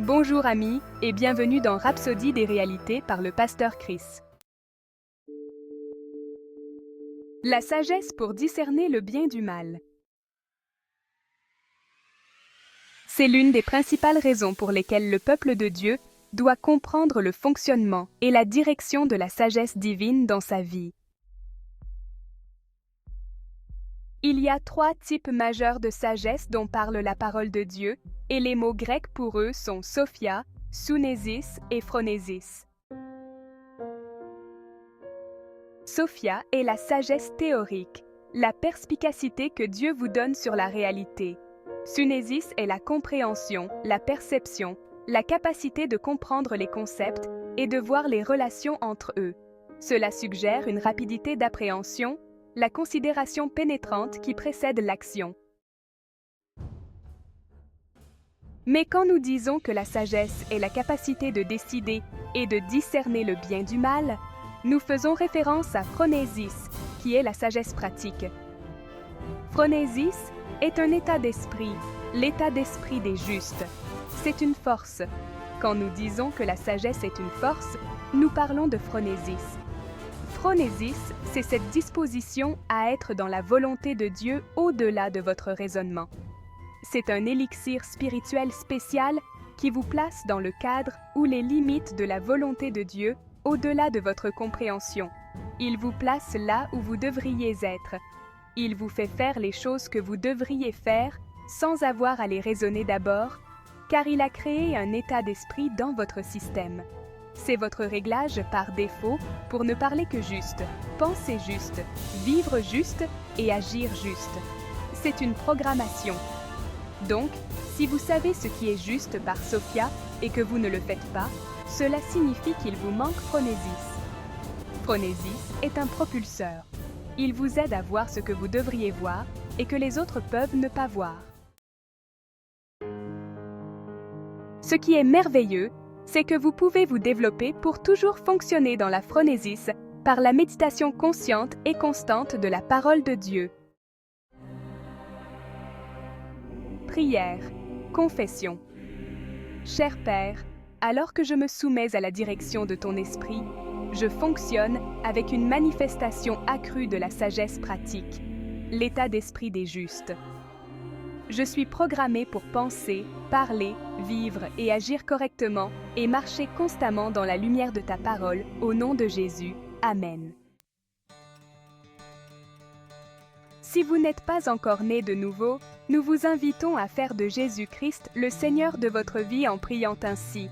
Bonjour amis et bienvenue dans Rhapsodie des réalités par le pasteur Chris. La sagesse pour discerner le bien du mal. C'est l'une des principales raisons pour lesquelles le peuple de Dieu doit comprendre le fonctionnement et la direction de la sagesse divine dans sa vie. Il y a 3 types majeurs de sagesse dont parle la parole de Dieu, et les mots grecs pour eux sont Sophia, Sunesis et Phronesis. Sophia est la sagesse théorique, la perspicacité que Dieu vous donne sur la réalité. Sunesis est la compréhension, la perception, la capacité de comprendre les concepts et de voir les relations entre eux. Cela suggère une rapidité d'appréhension, la considération pénétrante qui précède l'action. Mais quand nous disons que la sagesse est la capacité de décider et de discerner le bien du mal, nous faisons référence à phronesis, qui est la sagesse pratique. Phronesis est un état d'esprit, l'état d'esprit des justes. C'est une force. Quand nous disons que la sagesse est une force, nous parlons de phronesis. Phronesis, c'est cette disposition à être dans la volonté de Dieu au-delà de votre raisonnement. C'est un élixir spirituel spécial qui vous place dans le cadre ou les limites de la volonté de Dieu au-delà de votre compréhension. Il vous place là où vous devriez être. Il vous fait faire les choses que vous devriez faire sans avoir à les raisonner d'abord, car il a créé un état d'esprit dans votre système. C'est votre réglage par défaut pour ne parler que juste, penser juste, vivre juste et agir juste. C'est une programmation. Donc, si vous savez ce qui est juste par Sophia et que vous ne le faites pas, cela signifie qu'il vous manque phronesis. Phronesis est un propulseur. Il vous aide à voir ce que vous devriez voir et que les autres peuvent ne pas voir. Ce qui est merveilleux, c'est que vous pouvez vous développer pour toujours fonctionner dans la phronesis par la méditation consciente et constante de la parole de Dieu. Prière, confession. Cher Père, alors que je me soumets à la direction de ton esprit, je fonctionne avec une manifestation accrue de la sagesse pratique, l'état d'esprit des justes. Je suis programmé pour penser, parler, vivre et agir correctement et marcher constamment dans la lumière de ta parole, au nom de Jésus. Amen. Si vous n'êtes pas encore né de nouveau, nous vous invitons à faire de Jésus-Christ le Seigneur de votre vie en priant ainsi.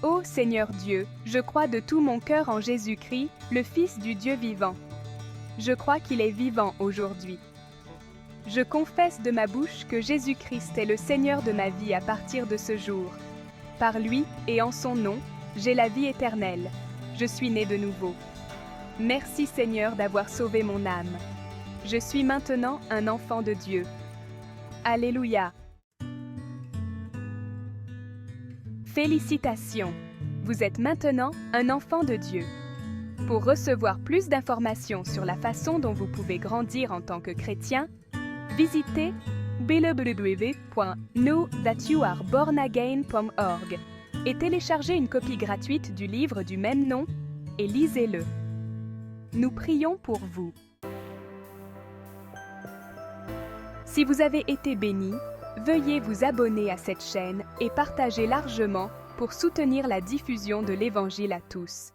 Ô Seigneur Dieu, je crois de tout mon cœur en Jésus-Christ, le Fils du Dieu vivant. Je crois qu'il est vivant aujourd'hui. Je confesse de ma bouche que Jésus-Christ est le Seigneur de ma vie à partir de ce jour. Par lui et en son nom, j'ai la vie éternelle. Je suis né de nouveau. Merci Seigneur d'avoir sauvé mon âme. Je suis maintenant un enfant de Dieu. Alléluia. Félicitations! Vous êtes maintenant un enfant de Dieu. Pour recevoir plus d'informations sur la façon dont vous pouvez grandir en tant que chrétien, visitez www.knowthatyouarebornagain.org et téléchargez une copie gratuite du livre du même nom et lisez-le. Nous prions pour vous. Si vous avez été béni, veuillez vous abonner à cette chaîne et partager largement pour soutenir la diffusion de l'Évangile à tous.